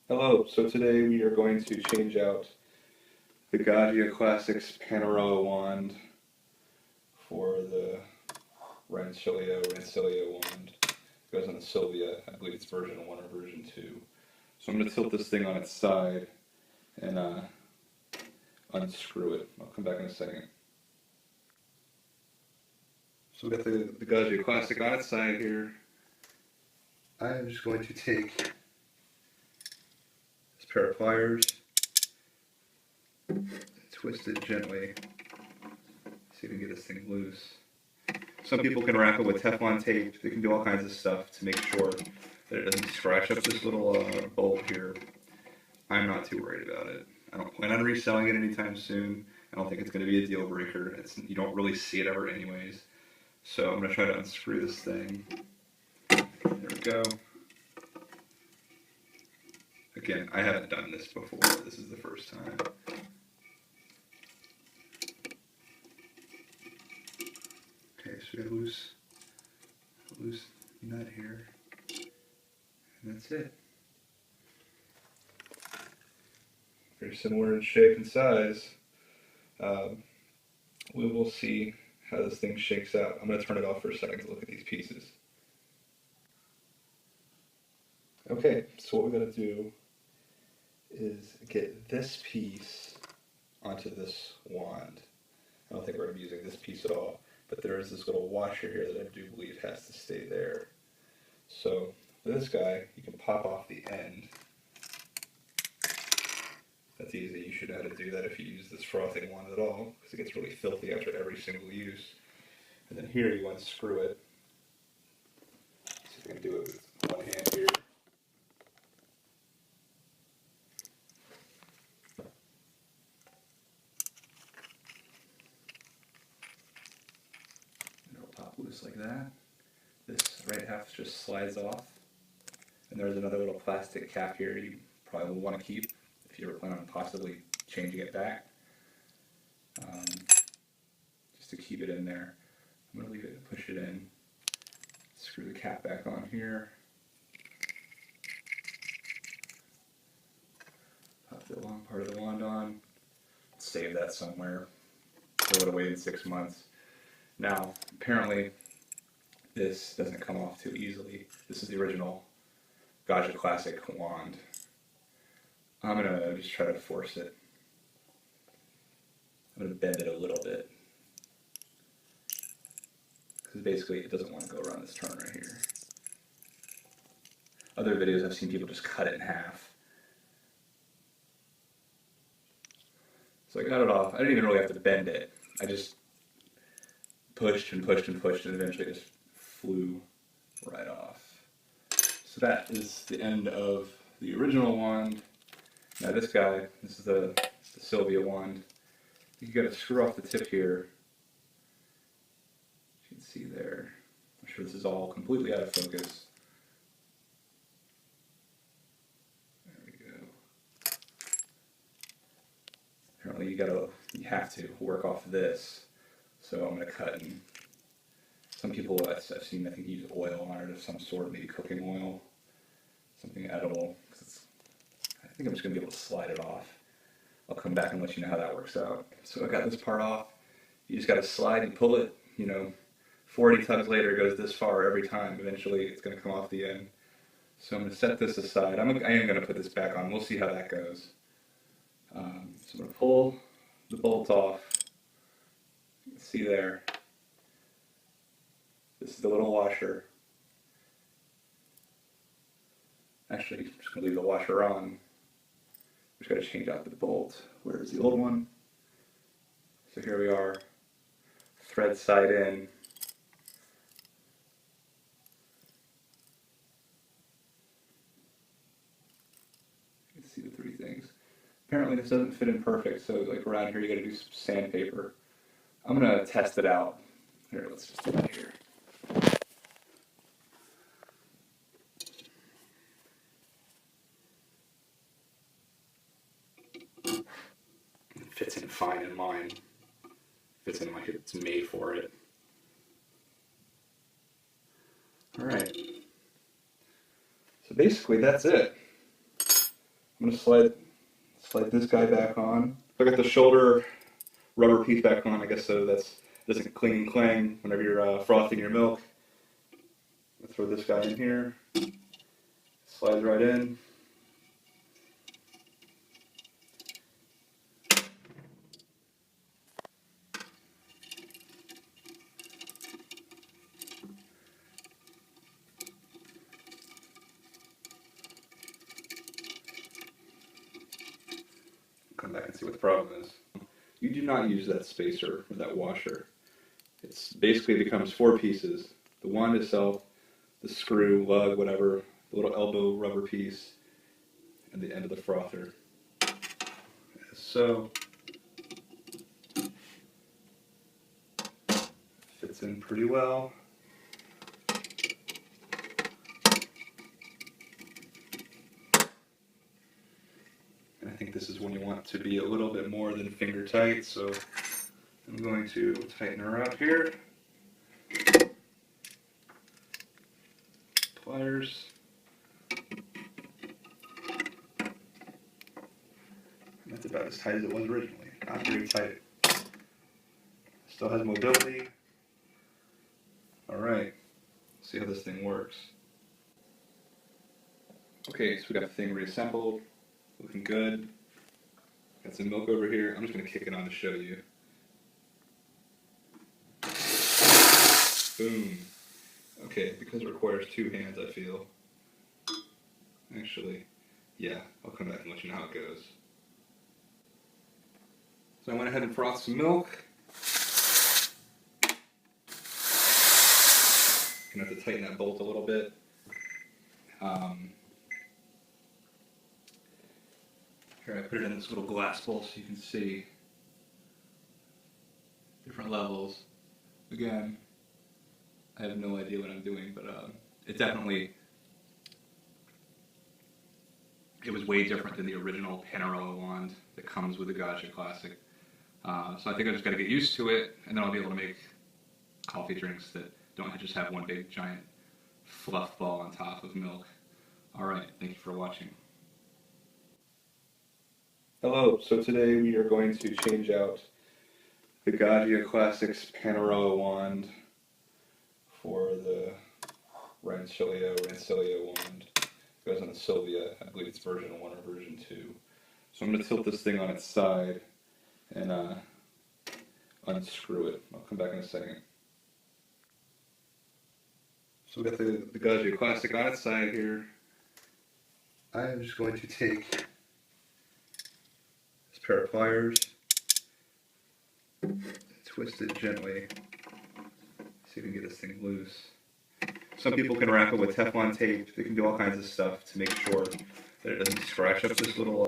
Hello, so today we are going to change out the Gaggia Classic Panorama wand for the Rancilio wand. It goes on the Silvia. I believe it's version 1 or version 2. So I'm going to tilt this thing on its side and unscrew it. I'll come back in a second. So we got the Gaggia Classic on its side here. I'm just going to take this pair of pliers, twist it gently, see if we can get this thing loose. Some people can wrap it with Teflon tape. They can do all kinds of stuff to make sure that it doesn't scratch up this little bolt here. I'm not too worried about it. I don't plan on reselling it anytime soon. I don't think it's going to be a deal breaker. You don't really see it ever anyways. So I'm going to try to unscrew this thing. There we go. Again, I haven't done this before. This is the first time. Okay, so we got a loose nut here. And that's it. Very similar in shape and size. We will see how this thing shakes out. I'm going to turn it off for a second to look at these pieces. Okay, so what we're going to do is get this piece onto this wand. I don't think we're going to be using this piece at all, but there is this little washer here that I do believe has to stay there. So for this guy, you can pop off the end. That's easy. You should know how to do that if you use this frothing wand at all, because it gets really filthy after every single use. And then here you unscrew it. See if I can do it with one hand here. And it'll pop loose like that. This right half just slides off. And there's another little plastic cap here you probably will want to keep if you ever plan on possibly changing it back. Just to keep it in there. I'm going to leave it and push it in. Screw the cap back on here. Pop the long part of the wand on. Save that somewhere. Throw it away in 6 months. Now, apparently, this doesn't come off too easily. This is the original Gaggia Classic wand. I'm going to just try to force it. I'm going to bend it a little bit. Because basically it doesn't want to go around this turn right here. Other videos I've seen people just cut it in half. So I got it off. I didn't even really have to bend it. I just pushed and pushed and pushed and eventually it just flew right off. So that is the end of the original wand. Now this guy, this is the Silvia wand. You got to screw off the tip here. You can see there. I'm sure this is all completely out of focus. There we go. Apparently you have to work off this. So I'm going to cut in. Some people I've seen, I think, use oil on it of some sort, maybe cooking oil, something edible. I think I'm just going to be able to slide it off. I'll come back and let you know how that works out. So I got this part off. You just got to slide and pull it. 40 tugs later it goes this far every time. Eventually it's going to come off the end. So I'm going to set this aside. I am going to put this back on. We'll see how that goes. So I'm going to pull the bolt off. You can see there. This is the little washer. Actually, I'm just going to leave the washer on. Just got to change out the bolt. Where's the old one? So here we are. Thread side in. You can see the three things. Apparently this doesn't fit in perfect, so like around here you got to do some sandpaper. I'm going to test it out. Here, let's just do it here. Fits in fine in mine. Fits in like it's made for it. Alright. So basically that's it. I'm gonna slide this guy back on. So I got the shoulder rubber piece back on, I guess, so that's doesn't cling and clang whenever you're frothing your milk. I'll throw this guy in here. Slides right in. Come back and see what the problem is. You do not use that spacer or that washer. It's basically becomes four pieces. The wand itself, the screw, lug, whatever, the little elbow rubber piece, and the end of the frother. So, fits in pretty well. And I think this is when you want to be a little bit more than finger tight, so I'm going to tighten her up here. Pliers. And that's about as tight as it was originally. Not very tight. Still has mobility. Alright, see how this thing works. Okay, so we got the thing reassembled, looking good. Got some milk over here. I'm just going to kick it on to show you. Boom. Okay, because it requires two hands, I feel. Actually, yeah, I'll come back and let you know how it goes. So I went ahead and frothed some milk. Gonna have to tighten that bolt a little bit. Here, I put it in this little glass bowl so you can see different levels. Again, I have no idea what I'm doing, but it was way different than the original Paneroa wand that comes with the Gaggia Classic. So I think I just got to get used to it, and then I'll be able to make coffee drinks that don't just have one big giant fluff ball on top of milk. Alright, thank you for watching. Hello, so today we are going to change out the Gaggia Classic's Paneroa wand for the Rancilio wand. It goes on the Silvia. I believe it's version 1 or version 2. So I'm going to tilt this thing on its side and unscrew it. I'll come back in a second. So we've got the Gaggia Classic on its side here. I am just going to take this pair of pliers, twist it gently, see if we can get this thing loose. Some people can wrap it with Teflon tape. They can do all kinds of stuff to make sure that it doesn't scratch up this little